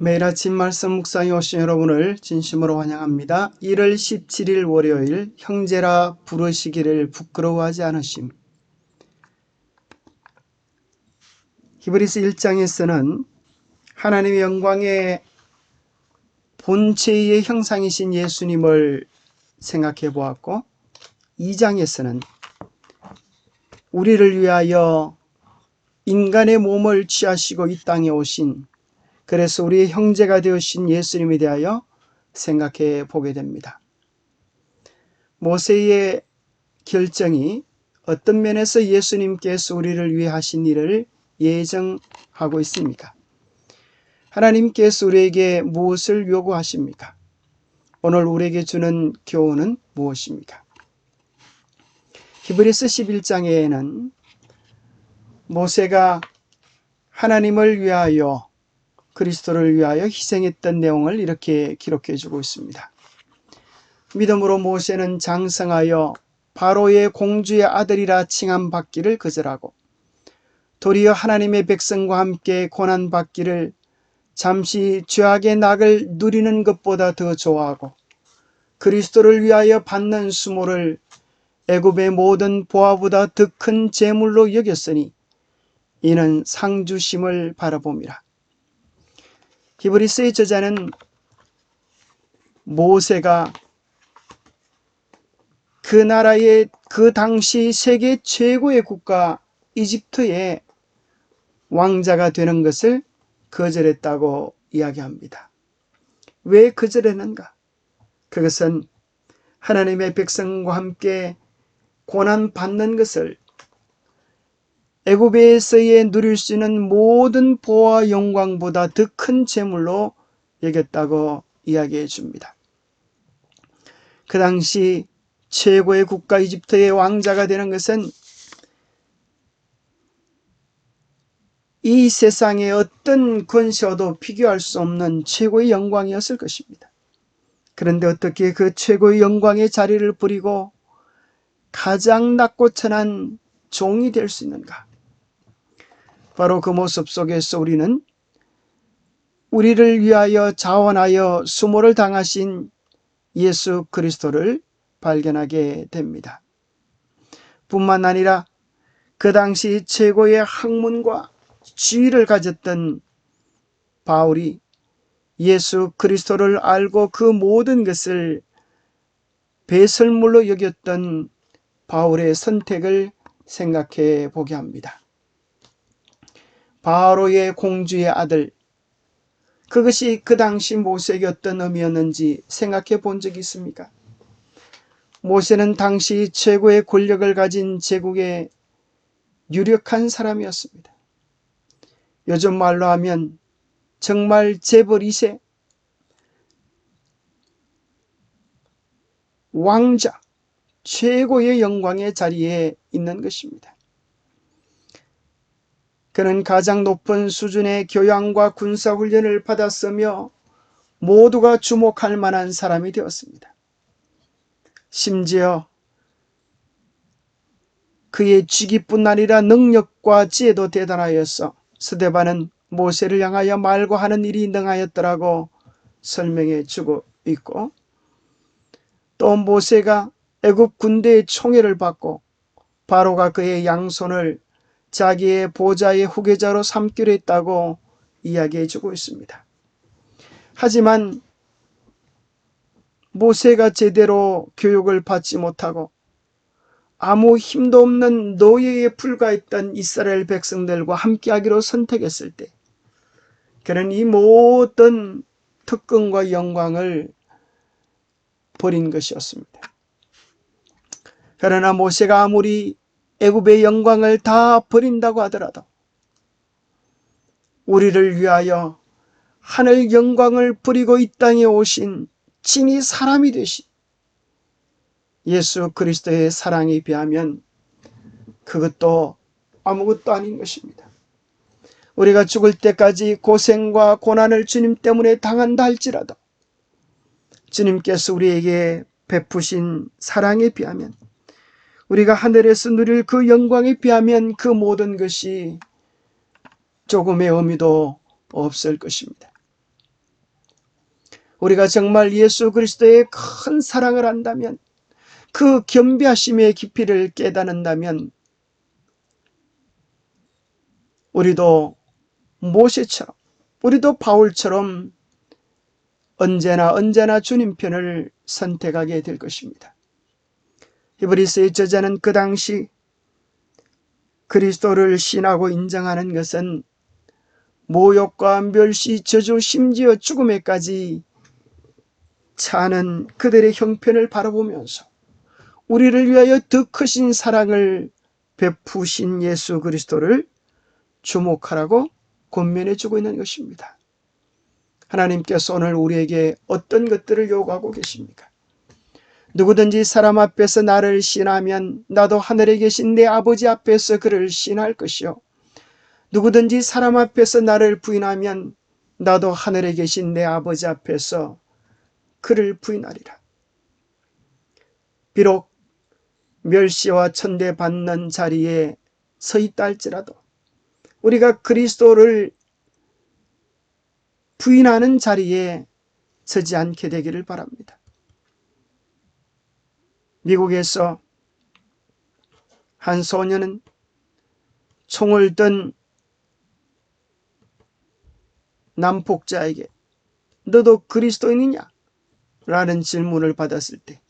매일 아침 말씀 묵상에 오신 여러분을 진심으로 환영합니다. 1월 17일 월요일 형제라 부르시기를 부끄러워하지 않으심. 히브리서 1장에서는 하나님의 영광의 본체의 형상이신 예수님을 생각해 보았고, 2장에서는 우리를 위하여 인간의 몸을 취하시고 이 땅에 오신, 그래서 우리의 형제가 되으신 예수님에 대하여 생각해 보게 됩니다. 모세의 결정이 어떤 면에서 예수님께서 우리를 위해 하신 일을 예정하고 있습니까? 하나님께서 우리에게 무엇을 요구하십니까? 오늘 우리에게 주는 교훈은 무엇입니까? 히브리서 11장에는 모세가 하나님을 위하여, 그리스도를 위하여 희생했던 내용을 이렇게 기록해 주고 있습니다. 믿음으로 모세는 장성하여 바로의 공주의 아들이라 칭함받기를 거절하고 도리어 하나님의 백성과 함께 고난받기를 잠시 죄악의 낙을 누리는 것보다 더 좋아하고 그리스도를 위하여 받는 수모를 애굽의 모든 보화보다 더 큰 재물로 여겼으니 이는 상주심을 바라봅니다. 히브리서의 저자는 모세가 그 나라의 그 당시 세계 최고의 국가 이집트의 왕자가 되는 것을 거절했다고 이야기합니다. 왜 거절했는가? 그것은 하나님의 백성과 함께 고난받는 것을 애굽에서의 누릴 수 있는 모든 보호와 영광보다 더 큰 재물로 여겼다고 이야기해 줍니다. 그 당시 최고의 국가 이집트의 왕자가 되는 것은 이 세상의 어떤 권세와도 비교할 수 없는 최고의 영광이었을 것입니다. 그런데 어떻게 그 최고의 영광의 자리를 버리고 가장 낮고 천한 종이 될 수 있는가? 바로 그 모습 속에서 우리는 우리를 위하여 자원하여 수모를 당하신 예수 그리스도를 발견하게 됩니다. 뿐만 아니라 그 당시 최고의 학문과 지위를 가졌던 바울이 예수 그리스도를 알고 그 모든 것을 배설물로 여겼던 바울의 선택을 생각해 보게 합니다. 바로의 공주의 아들, 그것이 그 당시 모세에게 어떤 의미였는지 생각해 본 적이 있습니까? 모세는 당시 최고의 권력을 가진 제국의 유력한 사람이었습니다. 요즘 말로 하면 정말 재벌 2세, 왕자, 최고의 영광의 자리에 있는 것입니다. 그는 가장 높은 수준의 교양과 군사훈련을 받았으며 모두가 주목할 만한 사람이 되었습니다. 심지어 그의 직위뿐 아니라 능력과 지혜도 대단하여서 스데반은 모세를 향하여 말고 하는 일이 능하였더라고 설명해 주고 있고, 또 모세가 애굽 군대의 총애를 받고 바로가 그의 양손을 자기의 보좌의 후계자로 삼기로 했다고 이야기해 주고 있습니다. 하지만 모세가 제대로 교육을 받지 못하고 아무 힘도 없는 노예에 불과했던 이스라엘 백성들과 함께하기로 선택했을 때 그는 이 모든 특권과 영광을 버린 것이었습니다. 그러나 모세가 아무리 애굽의 영광을 다 버린다고 하더라도 우리를 위하여 하늘 영광을 버리고 이 땅에 오신 진이 사람이 되신 예수 그리스도의 사랑에 비하면 그것도 아무것도 아닌 것입니다. 우리가 죽을 때까지 고생과 고난을 주님 때문에 당한다 할지라도 주님께서 우리에게 베푸신 사랑에 비하면, 우리가 하늘에서 누릴 그 영광에 비하면 그 모든 것이 조금의 의미도 없을 것입니다. 우리가 정말 예수 그리스도의 큰 사랑을 안다면, 그 겸비하심의 깊이를 깨닫는다면 우리도 모세처럼, 우리도 바울처럼 언제나 주님 편을 선택하게 될 것입니다. 히브리서의 저자는 그 당시 그리스도를 신하고 인정하는 것은 모욕과 멸시, 저주, 심지어 죽음에까지 차는 그들의 형편을 바라보면서 우리를 위하여 더 크신 사랑을 베푸신 예수 그리스도를 주목하라고 권면해 주고 있는 것입니다. 하나님께서 오늘 우리에게 어떤 것들을 요구하고 계십니까? 누구든지 사람 앞에서 나를 신하면 나도 하늘에 계신 내 아버지 앞에서 그를 신할 것이요, 누구든지 사람 앞에서 나를 부인하면 나도 하늘에 계신 내 아버지 앞에서 그를 부인하리라. 비록 멸시와 천대받는 자리에 서 있다 할지라도 우리가 그리스도를 부인하는 자리에 서지 않게 되기를 바랍니다. 미국에서 한 소년은 총을 든 남폭자에게 너도 그리스도인이냐? 라는 질문을 받았을 때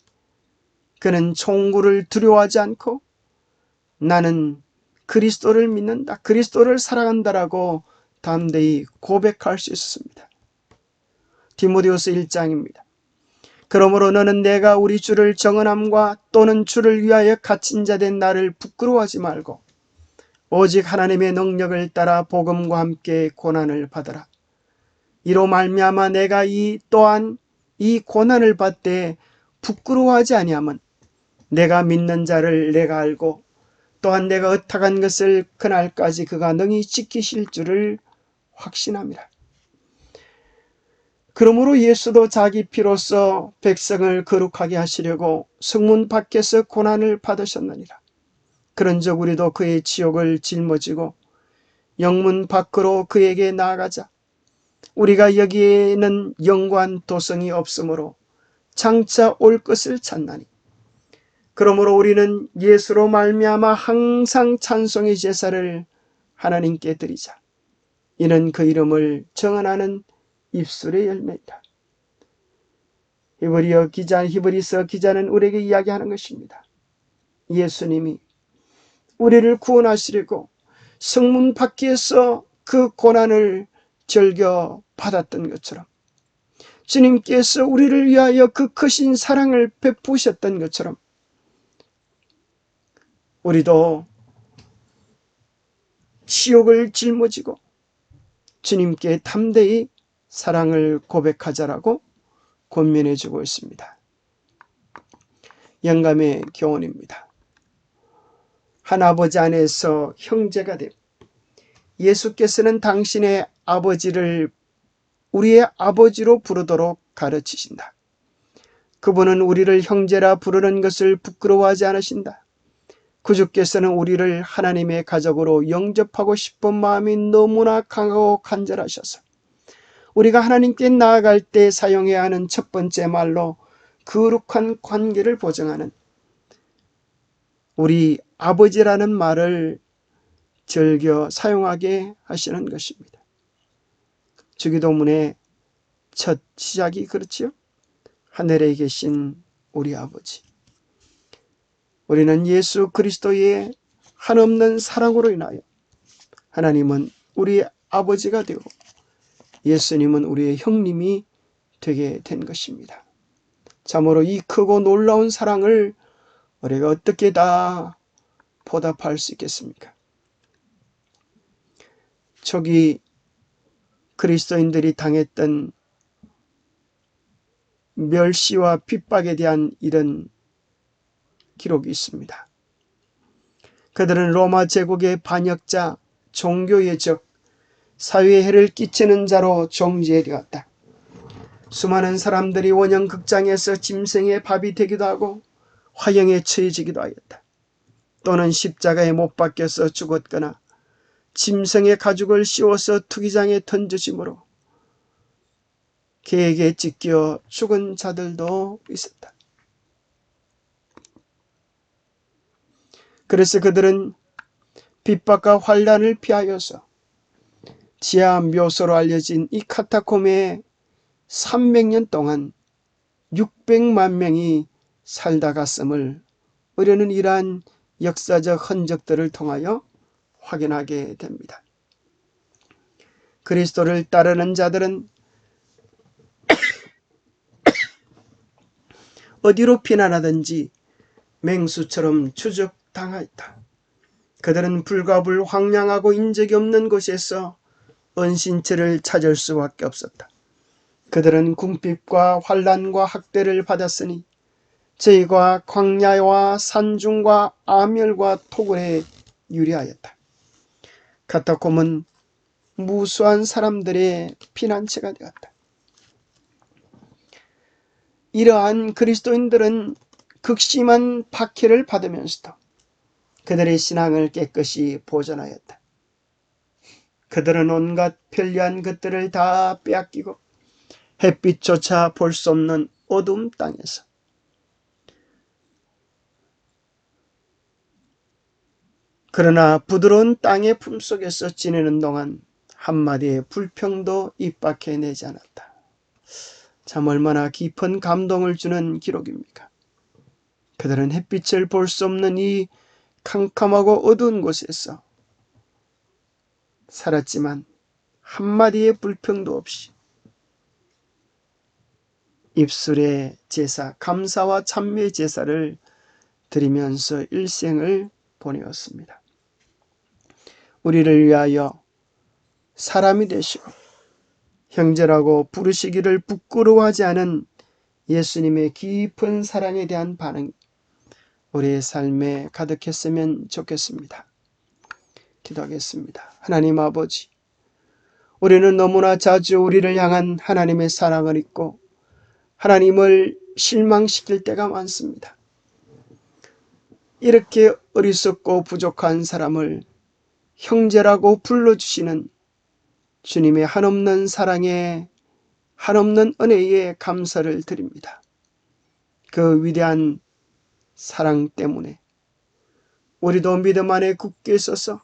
그는 총구를 두려워하지 않고 나는 그리스도를 믿는다, 그리스도를 사랑한다라고 담대히 고백할 수 있었습니다. 디모데후서 1장입니다. 그러므로 너는 내가 우리 주를 정언함과 또는 주를 위하여 갇힌 자 된 나를 부끄러워하지 말고 오직 하나님의 능력을 따라 복음과 함께 고난을 받으라. 이로 말미암아 내가 또한 이 고난을 받되 부끄러워하지 아니함은 내가 믿는 자를 내가 알고 또한 내가 의탁한 것을 그날까지 그가 능히 지키실 줄을 확신함이라. 그러므로 예수도 자기 피로써 백성을 거룩하게 하시려고 성문 밖에서 고난을 받으셨느니라. 그런즉 우리도 그의 지옥을 짊어지고 영문 밖으로 그에게 나아가자. 우리가 여기에는 영관 도성이 없으므로 장차 올 것을 찾나니 그러므로 우리는 예수로 말미암아 항상 찬송의 제사를 하나님께 드리자. 이는 그 이름을 정언하는 입술의 열매이다. 히브리서 기자는 우리에게 이야기하는 것입니다. 예수님이 우리를 구원하시려고 성문 밖에서 그 고난을 즐겨 받았던 것처럼, 주님께서 우리를 위하여 그 크신 사랑을 베푸셨던 것처럼 우리도 지옥을 짊어지고 주님께 담대히 사랑을 고백하자라고 권면해 주고 있습니다. 영감의 교훈입니다. 한 아버지 안에서 형제가 됨. 예수께서는 당신의 아버지를 우리의 아버지로 부르도록 가르치신다. 그분은 우리를 형제라 부르는 것을 부끄러워하지 않으신다. 구주께서는 우리를 하나님의 가족으로 영접하고 싶은 마음이 너무나 강하고 간절하셔서 우리가 하나님께 나아갈 때 사용해야 하는 첫 번째 말로 거룩한 관계를 보증하는 우리 아버지라는 말을 즐겨 사용하게 하시는 것입니다. 주기도문의 첫 시작이 그렇지요. 하늘에 계신 우리 아버지. 우리는 예수 그리스도의 한없는 사랑으로 인하여 하나님은 우리의 아버지가 되고 예수님은 우리의 형님이 되게 된 것입니다. 참으로 이 크고 놀라운 사랑을 우리가 어떻게 다 보답할 수 있겠습니까? 초기 그리스도인들이 당했던 멸시와 핍박에 대한 이런 기록이 있습니다. 그들은 로마 제국의 반역자, 종교의 적, 사회에 해를 끼치는 자로 정죄되었다. 수많은 사람들이 원형 극장에서 짐승의 밥이 되기도 하고 화형에 처해지기도 하였다. 또는 십자가에 못 박혀서 죽었거나 짐승의 가죽을 씌워서 투기장에 던져짐으로 개에게 찢겨 죽은 자들도 있었다. 그래서 그들은 핍박과 환난을 피하여서 지하 묘소로 알려진 이 카타콤에 300년 동안 600만 명이 살다 갔음을 우리는 이러한 역사적 흔적들을 통하여 확인하게 됩니다. 그리스도를 따르는 자들은 어디로 피난하든지 맹수처럼 추적당하였다. 그들은 불가불 황량하고 인적이 없는 곳에서 은신처를 찾을 수밖에 없었다. 그들은 궁핍과 환난과 학대를 받았으니 저희가 광야와 산중과 암열과 토굴에 유리하였다. 카타콤은 무수한 사람들의 피난처가 되었다. 이러한 그리스도인들은 극심한 박해를 받으면서도 그들의 신앙을 깨끗이 보존하였다. 그들은 온갖 편리한 것들을 다 빼앗기고 햇빛조차 볼 수 없는 어두운 땅에서 그러나 부드러운 땅의 품속에서 지내는 동안 한마디의 불평도 입 밖에 내지 않았다. 참 얼마나 깊은 감동을 주는 기록입니까? 그들은 햇빛을 볼 수 없는 이 캄캄하고 어두운 곳에서 살았지만 한마디의 불평도 없이 입술의 제사, 감사와 찬미의 제사를 드리면서 일생을 보내었습니다. 우리를 위하여 사람이 되시고 형제라고 부르시기를 부끄러워하지 않은 예수님의 깊은 사랑에 대한 반응이 우리의 삶에 가득했으면 좋겠습니다. 기도하겠습니다. 하나님 아버지, 우리는 너무나 자주 우리를 향한 하나님의 사랑을 잊고 하나님을 실망시킬 때가 많습니다. 이렇게 어리석고 부족한 사람을 형제라고 불러주시는 주님의 한없는 사랑에 한없는 은혜에 감사를 드립니다. 그 위대한 사랑 때문에 우리도 믿음 안에 굳게 서서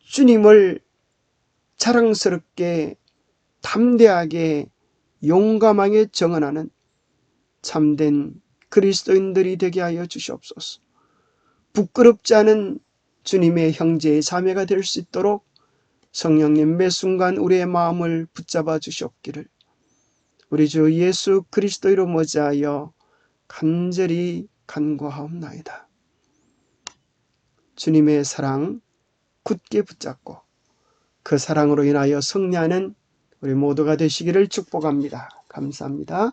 주님을 자랑스럽게 담대하게 용감하게 정언하는 참된 그리스도인들이 되게 하여 주시옵소서. 부끄럽지 않은 주님의 형제의 자매가 될 수 있도록 성령님 매 순간 우리의 마음을 붙잡아 주시옵기를 우리 주 예수 그리스도 이름 의지하여 간절히 간구하옵나이다. 주님의 사랑 굳게 붙잡고 그 사랑으로 인하여 승리하는 우리 모두가 되시기를 축복합니다. 감사합니다.